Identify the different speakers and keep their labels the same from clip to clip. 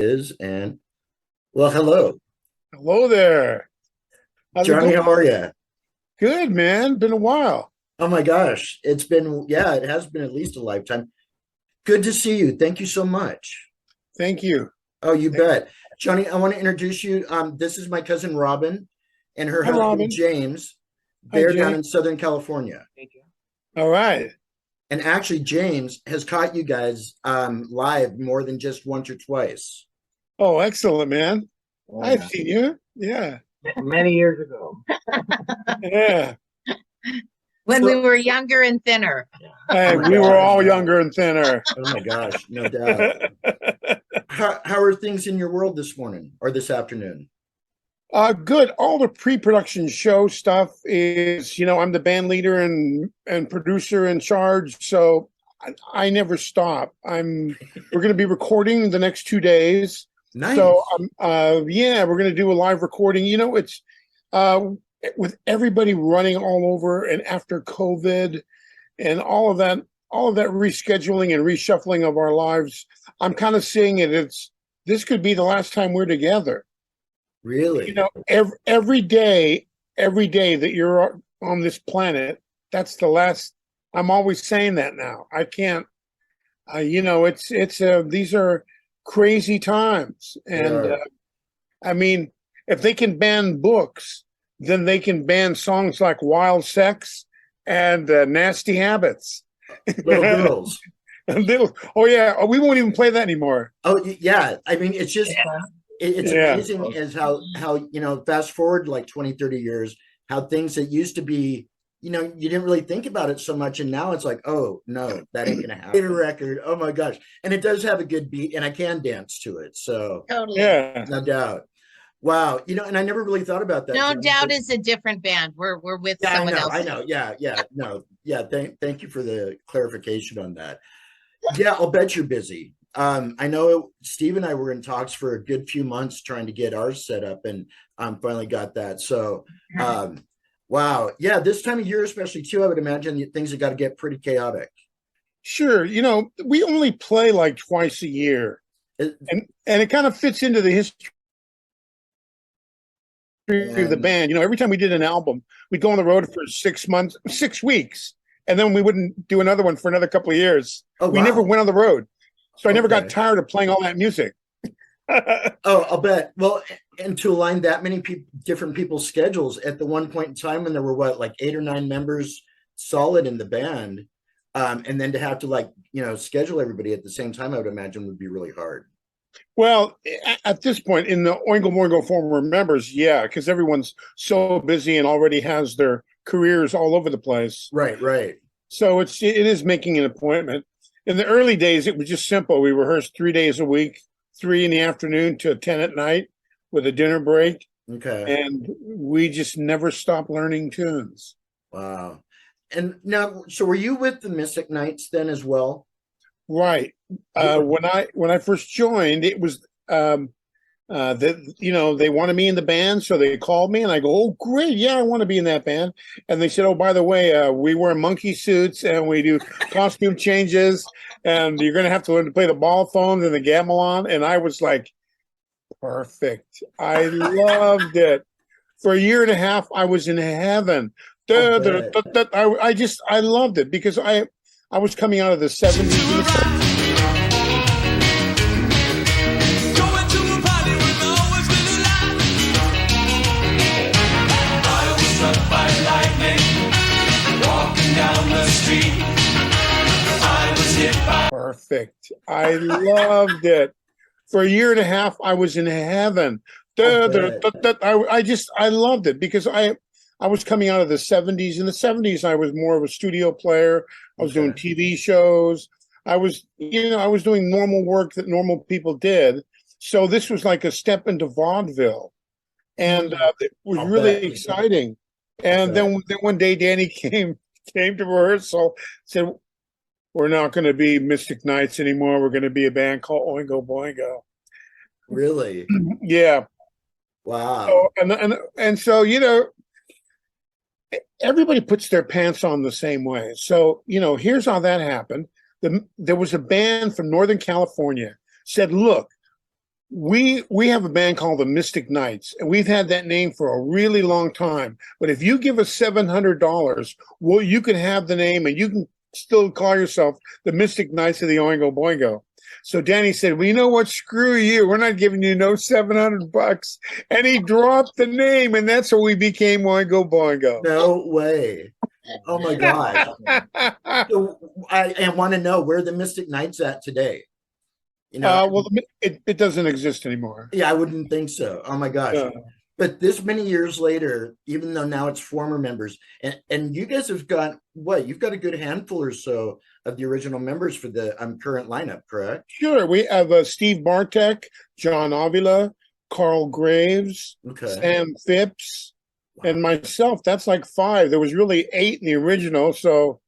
Speaker 1: And well, hello,
Speaker 2: Hello there. How's it
Speaker 1: Johnny.
Speaker 2: going?
Speaker 1: How are you?
Speaker 2: Good, man. Been a while.
Speaker 1: Oh my gosh, it's been, yeah, it has been at least a lifetime. Good to see you. Thank you so much.
Speaker 2: Thank you.
Speaker 1: Oh, you
Speaker 2: Thank-
Speaker 1: bet. Johnny, I want to introduce you. This is my cousin Robin and her
Speaker 2: Hi,
Speaker 1: husband
Speaker 2: Robin.
Speaker 1: James.
Speaker 2: Hi,
Speaker 1: They're down
Speaker 2: Jay.
Speaker 1: in Southern California.
Speaker 2: All right.
Speaker 1: And actually, James has caught you guys live more than just once or twice.
Speaker 2: Oh, excellent, man.
Speaker 3: Oh
Speaker 2: I've
Speaker 3: yeah,
Speaker 2: seen you. Yeah.
Speaker 3: many years ago.
Speaker 2: Yeah.
Speaker 4: When we
Speaker 1: So,
Speaker 4: were younger and thinner.
Speaker 2: Hey,
Speaker 1: oh my
Speaker 2: we were
Speaker 1: gosh.
Speaker 2: all younger and thinner.
Speaker 1: Oh my gosh, no doubt. How are things in your world this morning or this afternoon?
Speaker 2: Good. All the pre-production show stuff is, I'm the band leader and producer in charge, so I never stop. We're going to be recording the next 2 days.
Speaker 1: Nice.
Speaker 2: So, yeah, we're going to do a live recording. It's uh, with everybody running all over and after COVID and all of that rescheduling and reshuffling of our lives. I'm kind of seeing this could be the last time we're together.
Speaker 1: Really?
Speaker 2: Every day that you're on this planet, that's the last. I'm always saying that now. I can't. These are crazy times, and
Speaker 1: Yeah.
Speaker 2: I mean, if they can ban books, then they can ban songs like "Wild Sex" and "Nasty Habits."
Speaker 1: Little girls.
Speaker 2: Oh yeah, we won't even play that anymore.
Speaker 1: Oh yeah. I mean, it's just it's
Speaker 2: Yeah,
Speaker 1: amazing as how fast forward like 20, 30 years, how things that used to be, you didn't really think about it so much, and now it's like, oh no, that ain't gonna happen. A record. Oh my gosh. And it does have a good beat, and I can dance to it. So
Speaker 4: Totally.
Speaker 2: yeah.
Speaker 1: no doubt. Wow. And I never really thought about that.
Speaker 4: No
Speaker 1: Johnny,
Speaker 4: doubt
Speaker 1: but
Speaker 4: is a different band. We're with
Speaker 1: yeah,
Speaker 4: someone else.
Speaker 1: I know. Yeah, yeah. No, yeah. Thank you for the clarification on that. Yeah, I'll bet you're busy. I know Steve and I were in talks for a good few months trying to get ours set up, and finally got that. So, wow, yeah, this time of year, especially too, I would imagine things have got to get pretty chaotic.
Speaker 2: Sure. We only play like twice a year,
Speaker 1: It-
Speaker 2: and it kind of fits into the history of the
Speaker 1: and
Speaker 2: band. Every time we did an album, we'd go on the road for 6 months, 6 weeks, and then we wouldn't do another one for another couple of years.
Speaker 1: oh
Speaker 2: We never
Speaker 1: wow,
Speaker 2: went on the road, so I never got
Speaker 1: okay.
Speaker 2: tired of playing all that music.
Speaker 1: Oh, I'll bet. Well, and to align that many different people's schedules at the one point in time when there were what, like 8 or 9 members solid in the band, and then to have to schedule everybody at the same time, I would imagine would be really hard.
Speaker 2: Well, at this point in the Oingo Boingo former members, yeah, because everyone's so busy and already has their careers all over the place.
Speaker 1: Right, right.
Speaker 2: So it is making an appointment. In the early days, it was just simple. We rehearsed 3 days a week, 3 in the afternoon to 10 at night with a dinner break.
Speaker 1: Okay.
Speaker 2: And we just never stopped learning tunes.
Speaker 1: Wow. And now, so were you with the Mystic Knights then as well?
Speaker 2: Right. When I first joined, it was that they wanted me in the band, so they called me, and I go, "Oh, great, yeah, I want to be in that band." And they said, "Oh, by the way, we wear monkey suits and we do costume changes, and you're going to have to learn to play the ball phones and the gamelan." And I was like, "Perfect! I loved it." For a year and a half, I was in heaven.
Speaker 1: I'll bet.
Speaker 2: I loved it because I was coming out of the 70s. Perfect. I loved it. For a year and a half, I was in heaven.
Speaker 1: I'll bet.
Speaker 2: I loved it because I was coming out of the 70s. In the 70s, I was more of a studio player. I was doing
Speaker 1: Okay.
Speaker 2: TV shows. I was doing normal work that normal people did. So this was like a step into vaudeville, and it was
Speaker 1: I'll
Speaker 2: really
Speaker 1: bet.
Speaker 2: exciting.
Speaker 1: I'll
Speaker 2: And
Speaker 1: bet.
Speaker 2: then one day, Danny came to rehearsal, said, "We're not going to be Mystic Knights anymore. We're going to be a band called Oingo Boingo."
Speaker 1: Really?
Speaker 2: Yeah.
Speaker 1: Wow.
Speaker 2: So, and so everybody puts their pants on the same way. So here's how that happened. There was a band from Northern California said, "Look, we have a band called the Mystic Knights, and we've had that name for a really long time. But if you give us $700, well, you can have the name, and you can still call yourself the Mystic Knights of the Oingo Boingo. So Danny said, well, you know what? Screw you. We're not giving you no $700. And he dropped the name, and that's how we became Oingo Boingo.
Speaker 1: No way. Oh my gosh. So I want to know where the Mystic Knights at today. You know,
Speaker 2: Well, it doesn't exist anymore.
Speaker 1: yeah, I wouldn't think so. Oh my gosh.
Speaker 2: Yeah.
Speaker 1: But this many years later, even though now it's former members, and you guys have got what? You've got a good handful or so of the original members for the current lineup, correct?
Speaker 2: Sure. We have Steve Bartek, John Avila, Carl Graves,
Speaker 1: Okay.
Speaker 2: Sam Phipps, and myself. That's like 5. There was really 8 in the original. So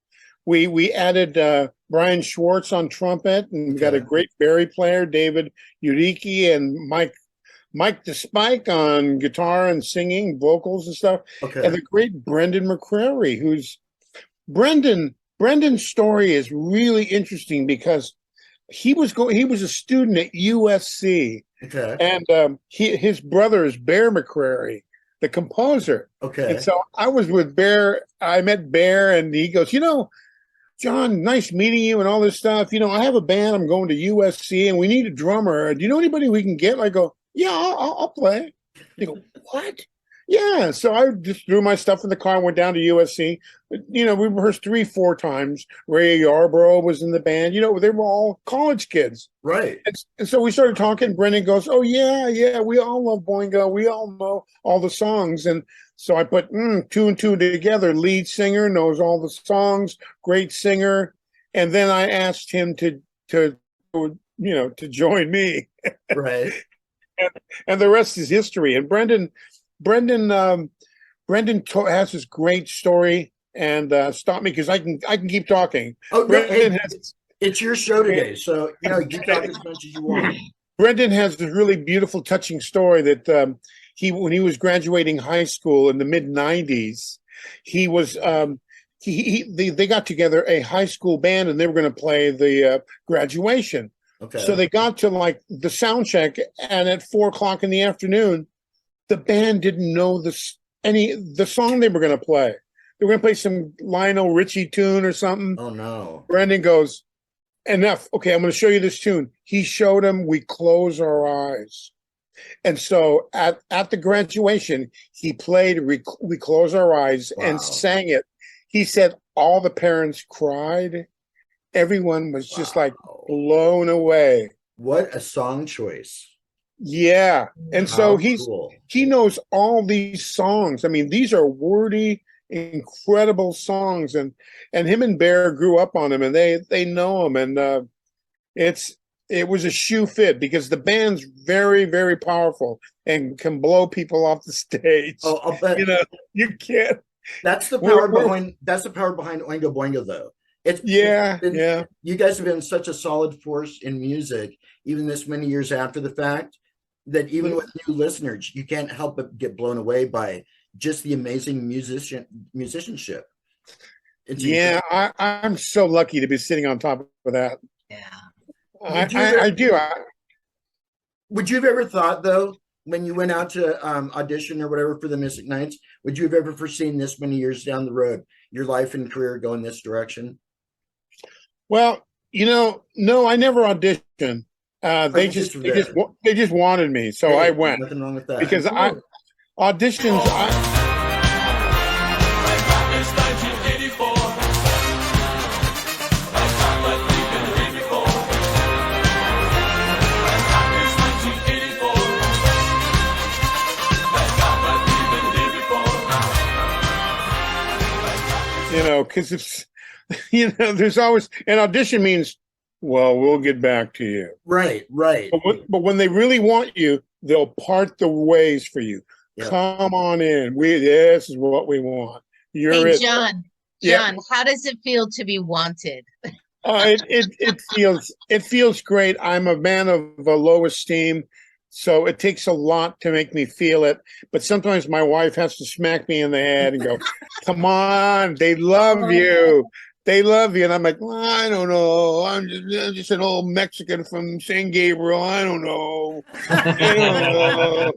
Speaker 2: we added Brian Schwartz on trumpet, and we got a great Barry player, David Uriki, and Mike DeSpike on guitar and singing, vocals and stuff.
Speaker 1: Okay.
Speaker 2: And the great Brendan McCrary, who's Brendan's story is really interesting because he was a student at USC.
Speaker 1: Okay.
Speaker 2: And his brother is Bear McCrary, the composer.
Speaker 1: Okay.
Speaker 2: And so I was with Bear. I met Bear, and he goes, John, nice meeting you and all this stuff. I have a band. I'm going to USC, and we need a drummer. Do you know anybody we can get? I go, yeah, I'll play. They go, what? Yeah. So I just threw my stuff in the car and went down to USC. We rehearsed 3-4 times. Ray Yarborough was in the band. They were all college kids.
Speaker 1: Right.
Speaker 2: And so we started talking. Brendan goes, oh, yeah, we all love Boingo. We all know all the songs. And so I put 2 and 2 together. Lead singer, knows all the songs, great singer. And then I asked him to join me.
Speaker 1: Right.
Speaker 2: And the rest is history. And Brendan has this great story. And stop me because I can keep talking.
Speaker 1: Oh, no, it's your show today, so you talk as much as you want.
Speaker 2: Brendan has this really beautiful, touching story that when he was graduating high school in the mid-90s, he was they got together a high school band, and they were going to play the graduation.
Speaker 1: Okay.
Speaker 2: So they got to like the sound check, and at 4:00 in the afternoon, the band didn't know the song they were going to play. They were going to play some Lionel Richie tune or something.
Speaker 1: Oh no!
Speaker 2: Brendan goes, enough. Okay, I'm going to show you this tune. He showed him We Close Our Eyes. And so at the graduation, he played We Close Our Eyes and sang it. He said all the parents cried. Everyone was just like blown away.
Speaker 1: What a song choice.
Speaker 2: Yeah. And so
Speaker 1: cool.
Speaker 2: he knows all these songs. I mean, these are wordy, incredible songs, and him and Bear grew up on him, and they know him, and it was a shoe fit because the band's very, very powerful and can blow people off the stage.
Speaker 1: Oh, I'll bet.
Speaker 2: You can't.
Speaker 1: That's the power behind Oingo Boingo, though. You guys have been such a solid force in music, even this many years after the fact, that even with new listeners, you can't help but get blown away by just the amazing musicianship.
Speaker 2: I'm so lucky to be sitting on top of that.
Speaker 4: Yeah.
Speaker 2: I do.
Speaker 1: Would you have ever thought, though, when you went out to audition or whatever for the Mystic Knights, would you have ever foreseen this many years down the road, your life and career going this direction?
Speaker 2: Well, no, I never auditioned. They just wanted me, so I went.
Speaker 1: Nothing wrong with that.
Speaker 2: Because auditions. Because it's, there's always an audition means, well, we'll get back to you.
Speaker 1: Right.
Speaker 2: But when they really want you, they'll part the ways for you. Yep. Come on in. This is what we want.
Speaker 4: Hey, John, how does it feel to be wanted?
Speaker 2: It feels great. I'm a man of low esteem, so it takes a lot to make me feel it. But sometimes my wife has to smack me in the head and go, "Come on, they love you. they love you. And I'm like, well, I don't know. I'm just an old Mexican from San Gabriel. I don't know. I don't know.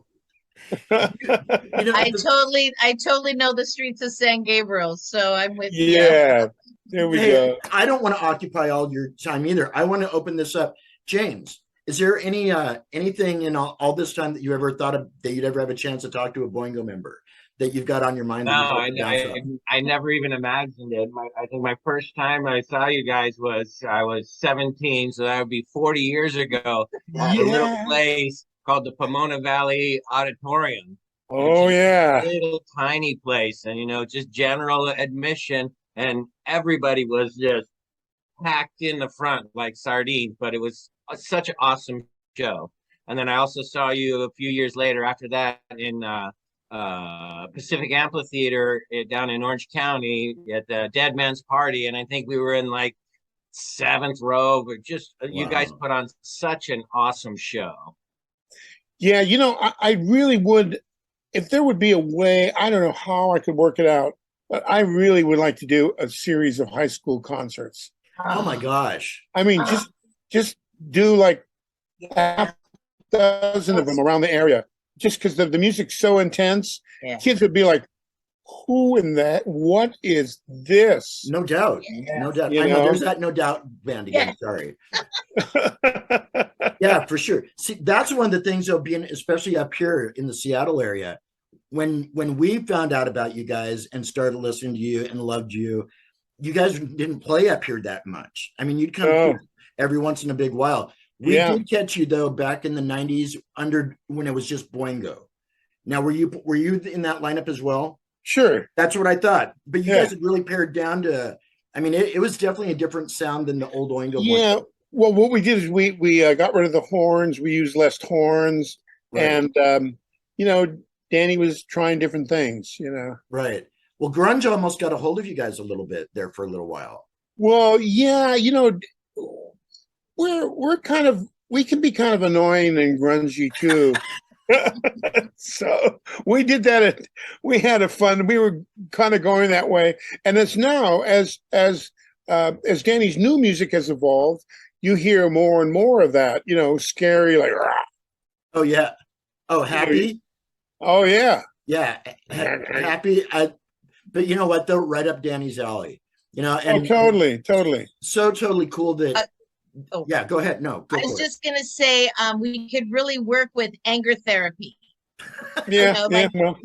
Speaker 1: You know,
Speaker 4: I totally know the streets of San Gabriel, so I'm with you.
Speaker 2: Yeah, there we
Speaker 1: hey,
Speaker 2: go.
Speaker 1: I don't want to occupy all your time either. I want to open this up. James, is there any anything in all this time that you ever thought of that you'd ever have a chance to talk to a Boingo member that you've got on your mind
Speaker 3: No,
Speaker 1: that you'd like to bounce off?
Speaker 3: I never even imagined it. I think my first time I saw you guys was I was 17, so that would be 40 years ago at a little
Speaker 2: Yeah.
Speaker 3: place called the Pomona Valley Auditorium. It's
Speaker 2: Oh
Speaker 3: just
Speaker 2: yeah.
Speaker 3: a little tiny place, and just general admission, and everybody was just packed in the front like sardines. But it was such an awesome show. And then I also saw you a few years later after that in Pacific Amphitheater down in Orange County at the Dead Man's Party, and I think we were in like seventh row. But just you guys
Speaker 1: Wow.
Speaker 3: put on such an awesome show.
Speaker 2: Yeah, I really would, if there would be a way, I don't know how I could work it out, but I really would like to do a series of high school concerts.
Speaker 1: Oh my gosh.
Speaker 2: I mean, just do like half a dozen of them around the area, just because the music's so intense.
Speaker 4: Yeah.
Speaker 2: Kids would be like, "Who in that? What is this?"
Speaker 1: No doubt.
Speaker 4: Yeah.
Speaker 1: No doubt.
Speaker 2: You
Speaker 1: I know
Speaker 2: know?
Speaker 1: there's that no doubt band again.
Speaker 4: Yeah.
Speaker 1: Sorry. Yeah, for sure. See, that's one of the things though, being especially up here in the Seattle area. When we found out about you guys and started listening to you and loved you, you guys didn't play up here that much. I mean, you'd come
Speaker 2: Oh.
Speaker 1: through every once in a big while. We
Speaker 2: Yeah.
Speaker 1: did catch you though back in the 90s when it was just Boingo. Now, were you in that lineup as well?
Speaker 2: Sure.
Speaker 1: That's what I thought. But you
Speaker 2: Yeah.
Speaker 1: guys had really pared down to, I mean, it was definitely a different sound than the old Oingo
Speaker 2: Yeah.
Speaker 1: Boingo.
Speaker 2: Well, what we did is we got rid of the horns. We used less horns,
Speaker 1: Right.
Speaker 2: and Danny was trying different things.
Speaker 1: Right. Well, grunge almost got a hold of you guys a little bit there for a little while.
Speaker 2: Well, yeah, we can be kind of annoying and grungy too. So we did that. We had a fun. We were kind of going that way, and it's now as Danny's new music has evolved, you hear more and more of that. Scary, like, "Rah."
Speaker 1: Oh yeah. Oh, happy.
Speaker 2: Oh yeah,
Speaker 1: Yeah, happy. But you know what though? Right up Danny's alley. And
Speaker 2: totally.
Speaker 1: so totally cool that.
Speaker 4: Oh.
Speaker 1: Yeah, go ahead. No, go
Speaker 4: I was
Speaker 1: for it.
Speaker 4: just gonna say, we could really work with anger therapy.
Speaker 2: Yeah,
Speaker 4: know,
Speaker 2: yeah.
Speaker 4: like-
Speaker 2: Well,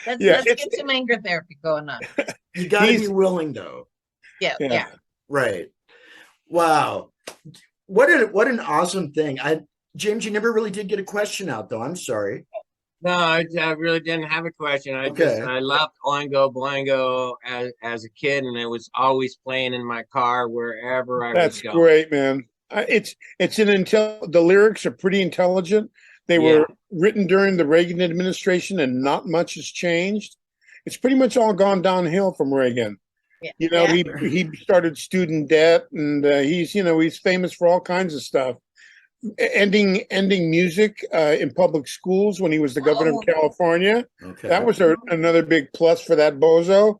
Speaker 4: Let's
Speaker 2: Yeah,
Speaker 4: get some anger therapy going on.
Speaker 1: You got to
Speaker 2: He's-
Speaker 1: be willing though.
Speaker 4: Yeah.
Speaker 1: Right. Wow. What an awesome thing. James, you never really did get a question out though. I'm sorry.
Speaker 3: No, I really didn't have a question.
Speaker 1: Okay.
Speaker 3: I loved Oingo Boingo as a kid, and it was always playing in my car wherever I
Speaker 2: That's
Speaker 3: was going.
Speaker 2: great, man. It's the lyrics are pretty intelligent. They were written during the Reagan administration, and not much has changed. It's pretty much all gone downhill from Reagan.
Speaker 4: Yeah.
Speaker 2: He started student debt, and he's famous for all kinds of stuff. Ending music in public schools when he was the governor of California.
Speaker 1: Okay.
Speaker 2: That was another big plus for that bozo.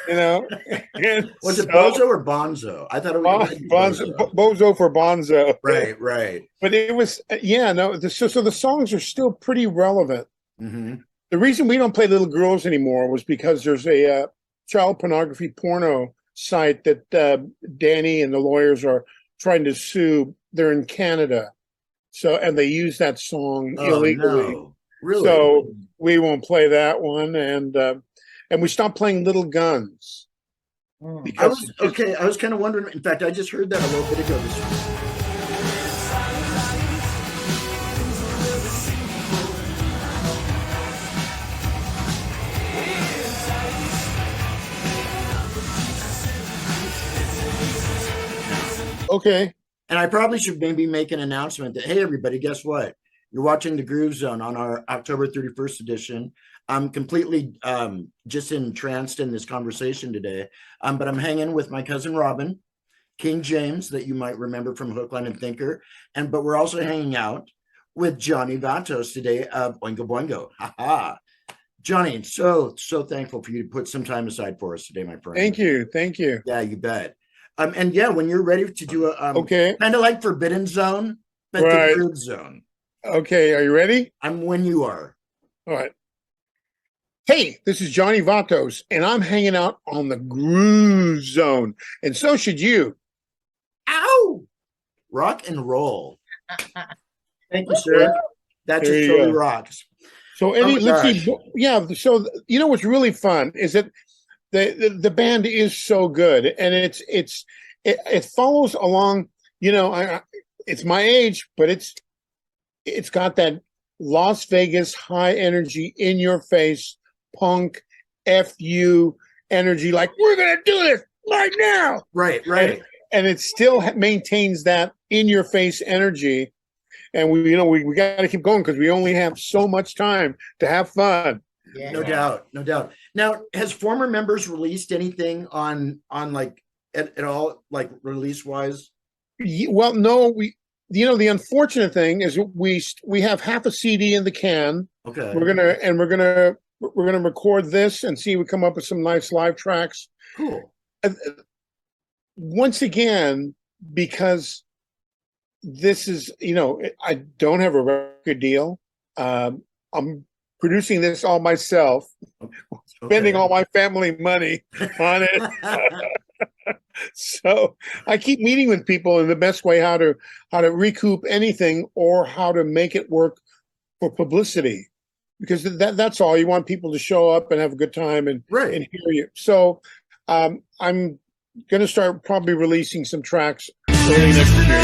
Speaker 2: And
Speaker 1: Was it Bozo or Bonzo? I thought it was
Speaker 2: Bozo for Bonzo.
Speaker 1: Right.
Speaker 2: But it was so the songs are still pretty relevant.
Speaker 1: Mm-hmm.
Speaker 2: The reason we don't play Little Girls anymore was because there's a child pornography porno site that Danny and the lawyers are trying to sue. They're in Canada. And they use that song illegally.
Speaker 1: No. Really?
Speaker 2: So we won't play that one, and we stopped playing Little Guns.
Speaker 1: I was kind of wondering. In fact, I just heard that a little bit ago this week.
Speaker 2: Okay.
Speaker 1: And I probably should maybe make an announcement that, hey, everybody, guess what? You're watching the Groove Zone on our October 31st edition. I'm completely just entranced in this conversation today. But I'm hanging with my cousin Robin, King James, that you might remember from Hook, Line, and Thinker. But we're also hanging out with Johnny VATOS today of Oingo Boingo. Ha ha. Johnny, so thankful for you to put some time aside for us today, my friend.
Speaker 2: Thank you. Thank you.
Speaker 1: Yeah, you bet. And yeah, when you're ready to do a
Speaker 2: Okay.
Speaker 1: kind of like Forbidden Zone, but
Speaker 2: Right.
Speaker 1: the Groove Zone.
Speaker 2: Okay. Are you ready?
Speaker 1: I'm when you are.
Speaker 2: All right. Hey, this is Johnny Vatos, and I'm hanging out on the Groove Zone, and so should you.
Speaker 1: Ow! Rock and roll. Thank you, sir. That
Speaker 2: There
Speaker 1: just
Speaker 2: you
Speaker 1: totally
Speaker 2: go.
Speaker 1: rocks.
Speaker 2: So Eddie,
Speaker 1: my
Speaker 2: let's
Speaker 1: gosh.
Speaker 2: see. Yeah. So you know what's really fun is that the band is so good, and it follows along. You know, it's my age, but it's got that Las Vegas high energy, in your face punk fu energy. Like, we're gonna do this right now.
Speaker 1: Right.
Speaker 2: And it still maintains that in your face energy. And we got to keep going because we only have so much time to have fun.
Speaker 4: Yeah.
Speaker 1: No doubt. Now, has former members released anything on like at all, like release wise?
Speaker 2: Well, no, the unfortunate thing is we have half a CD in the can.
Speaker 1: Okay.
Speaker 2: We're gonna record this and see if we come up with some nice live tracks.
Speaker 1: Cool.
Speaker 2: Once again, because this is, I don't have a record deal. I'm producing this all myself, spending all my family money on it. So I keep meeting with people in the best way how to recoup anything or how to make it work for publicity, because that's all you want, people to show up and have a good time and hear you. So I'm going to start probably releasing some tracks early next year.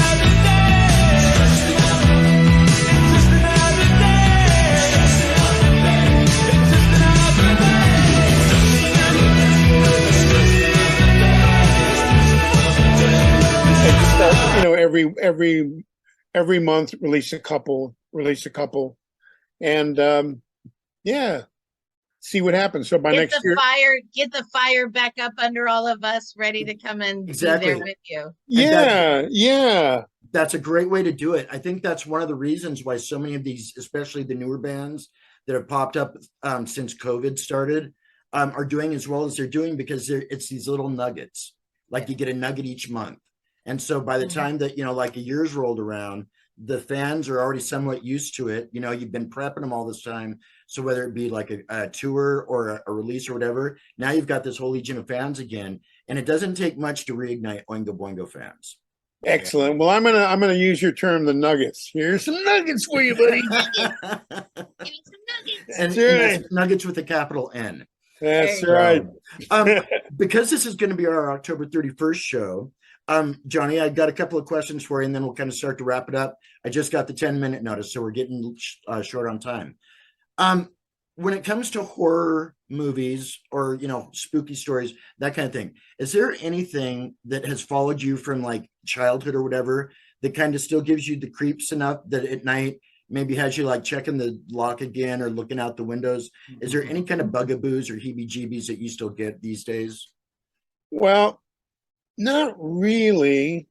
Speaker 2: Every month release a couple, and yeah, see what happens. So by next year,
Speaker 4: get the fire back up under all of us, ready to come and be there with you.
Speaker 2: Yeah.
Speaker 1: That's a great way to do it. I think that's one of the reasons why so many of these, especially the newer bands that have popped up since COVID started, are doing as well as they're doing, because it's these little nuggets. Like you get a nugget each month. And so by the time that, like a year's rolled around, the fans are already somewhat used to it. You've been prepping them all this time. So whether it be like a tour or a release or whatever, now you've got this whole legion of fans again. And it doesn't take much to reignite Oingo Boingo fans.
Speaker 2: Excellent. Well, I'm gonna use your term, the nuggets. Here's some nuggets for you, buddy.
Speaker 1: And that's nuggets with a capital N.
Speaker 2: That's right.
Speaker 1: Because this is going to be our October 31st show, Johnny, I got a couple of questions for you, and then we'll kind of start to wrap it up. I just got the 10-minute notice, so we're getting short on time. When it comes to horror movies or, spooky stories, that kind of thing, is there anything that has followed you from like childhood or whatever that kind of still gives you the creeps enough that at night maybe has you like checking the lock again or looking out the windows? Is there any kind of bugaboos or heebie-jeebies that you still get these days?
Speaker 2: Well, not really.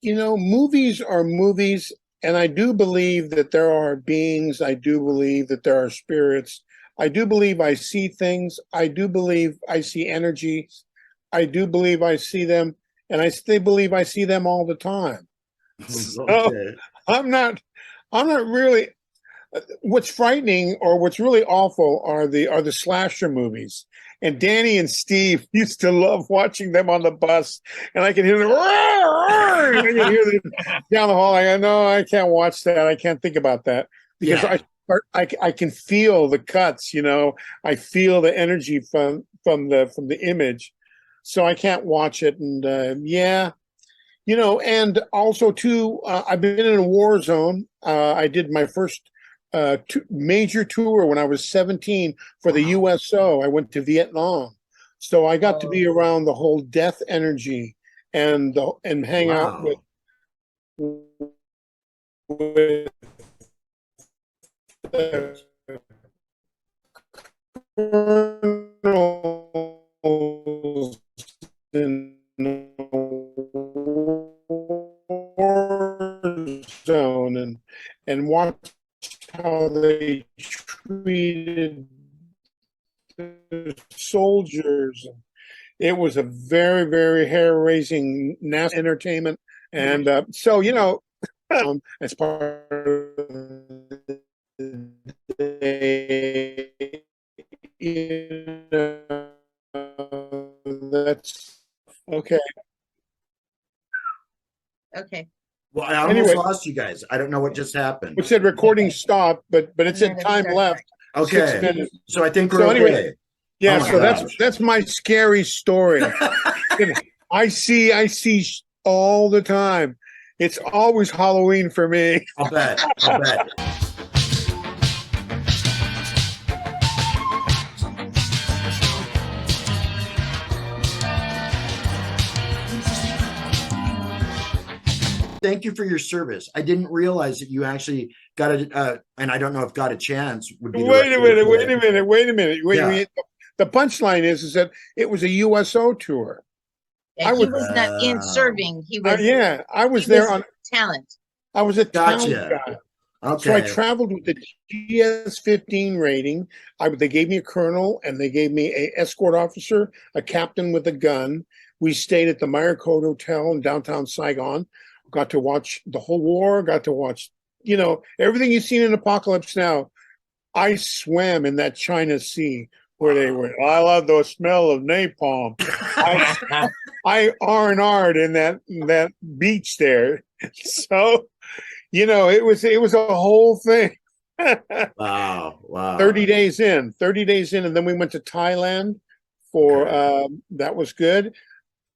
Speaker 2: Movies are movies, and I do believe that there are beings. I do believe that there are spirits. I do believe I see things. I do believe I see energy. I do believe I see them, and I still believe I see them all the time. So I'm not really. What's frightening or what's really awful are the slasher movies. And Danny and Steve used to love watching them on the bus, and I could hear them. I could hear them down the hall. I know I can't watch that. I can't think about that because I can feel the cuts. I feel the energy from the image, so I can't watch it. And and also too, I've been in a war zone. I did my first major tour when I was 17 for the USO. I went to Vietnam, so I got to be around the whole death energy and hang out with colonels in the war zone and watch how they greeted the soldiers. It was a very, very hair-raising national entertainment. And so, you know, as part of the day, you know, that's okay.
Speaker 4: Okay.
Speaker 1: Well, I almost
Speaker 2: Anyway.
Speaker 1: lost you guys. I don't know what just happened.
Speaker 2: It said recording stopped, but it said time left. 6
Speaker 1: Okay,
Speaker 2: minutes.
Speaker 1: so I think we're
Speaker 2: So
Speaker 1: okay.
Speaker 2: anyway, yeah,
Speaker 1: Oh my
Speaker 2: so
Speaker 1: gosh.
Speaker 2: that's my scary story. I see all the time. It's always Halloween for me.
Speaker 1: I'll bet. I'll bet. Thank you for your service. I didn't realize that you actually got a, and I don't know if got a chance would be.
Speaker 2: Wait a minute.
Speaker 1: Yeah.
Speaker 2: The punchline is that it was a USO tour.
Speaker 4: Yeah, he was not in serving. He was.
Speaker 2: Yeah, I was
Speaker 4: he
Speaker 2: there
Speaker 4: was
Speaker 2: on
Speaker 4: talent.
Speaker 2: I was a
Speaker 1: Gotcha.
Speaker 2: talent guy.
Speaker 1: Okay.
Speaker 2: So I traveled with the GS-15 rating. They gave me a colonel and they gave me an escort officer, a captain with a gun. We stayed at the Meyer Code Hotel in downtown Saigon. Got to watch the whole war. Got to watch, you know, everything you've seen in Apocalypse Now. I swam in that China Sea where they were. I love the smell of napalm. I R&R'd in that beach there. So, you know, it was a whole thing.
Speaker 1: Wow.
Speaker 2: 30 days in, and then we went to Thailand for that was good.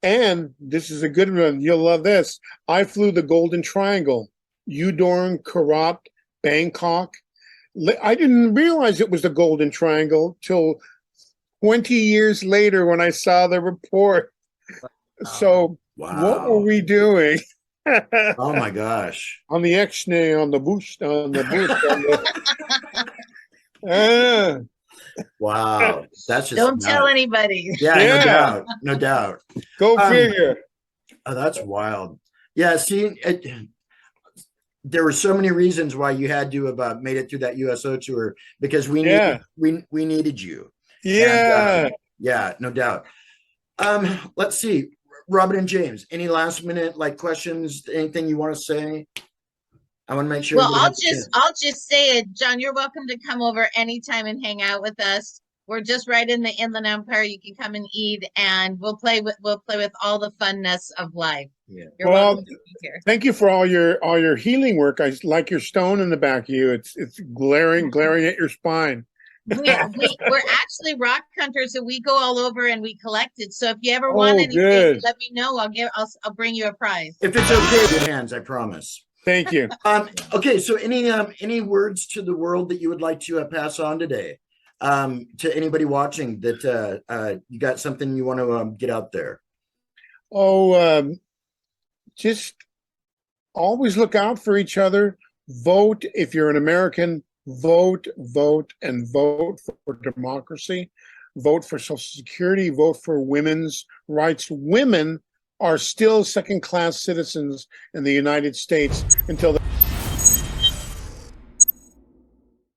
Speaker 2: And this is a good one. You'll love this. I flew the Golden Triangle, Udorn, Korat, Bangkok. I didn't realize it was the Golden Triangle till 20 years later when I saw the report. So what were we doing?
Speaker 1: Oh my gosh.
Speaker 2: On the X-nay, on the bush, on the
Speaker 1: Wow. That's just
Speaker 4: Don't
Speaker 1: nuts.
Speaker 4: tell anybody.
Speaker 1: Yeah, no doubt.
Speaker 2: Go figure.
Speaker 1: Oh, that's wild. Yeah, see, there were so many reasons why you had to have made it through that USO tour because we needed you.
Speaker 2: Yeah.
Speaker 1: And, yeah, no doubt. Let's see. Robin and James, any last minute questions, anything you want to say? I want to make sure.
Speaker 4: Well, I'll just say it, John. You're welcome to come over anytime and hang out with us. We're just right in the Inland Empire. You can come and eat, and we'll play with all the funness of life.
Speaker 1: Yeah.
Speaker 4: You're welcome to be here.
Speaker 2: Thank you for all your healing work. I like your stone in the back of you. It's glaring at your spine.
Speaker 4: We're actually rock hunters, so we go all over and we collect it. So if you ever want anything,
Speaker 2: good.
Speaker 4: let me know. I'll bring you a prize.
Speaker 1: If it's okay, good hands, I promise.
Speaker 2: Thank you.
Speaker 1: Okay, so any words to the world that you would like to pass on today? To anybody watching that you got something you want to get out there?
Speaker 2: Just always look out for each other. Vote if you're an American. Vote, and vote for democracy. Vote for Social Security. Vote for women's rights. Women are still second-class citizens in the United States until